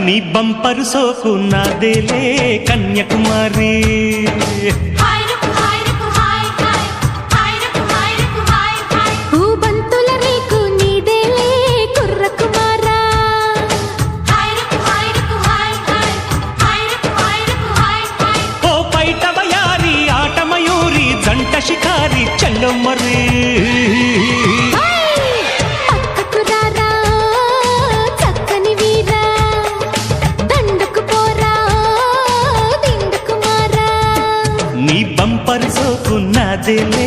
నీ బంపరు సోకు నాదేలే కన్యాకుమారి. బంతుల రేకు నీదేలే కుర్ర కుమారా. ఓ పైట బయారి ఆట మయూరి జంట షికారి చల్లో మరి. నీ బంపరు సోకు నాదేలే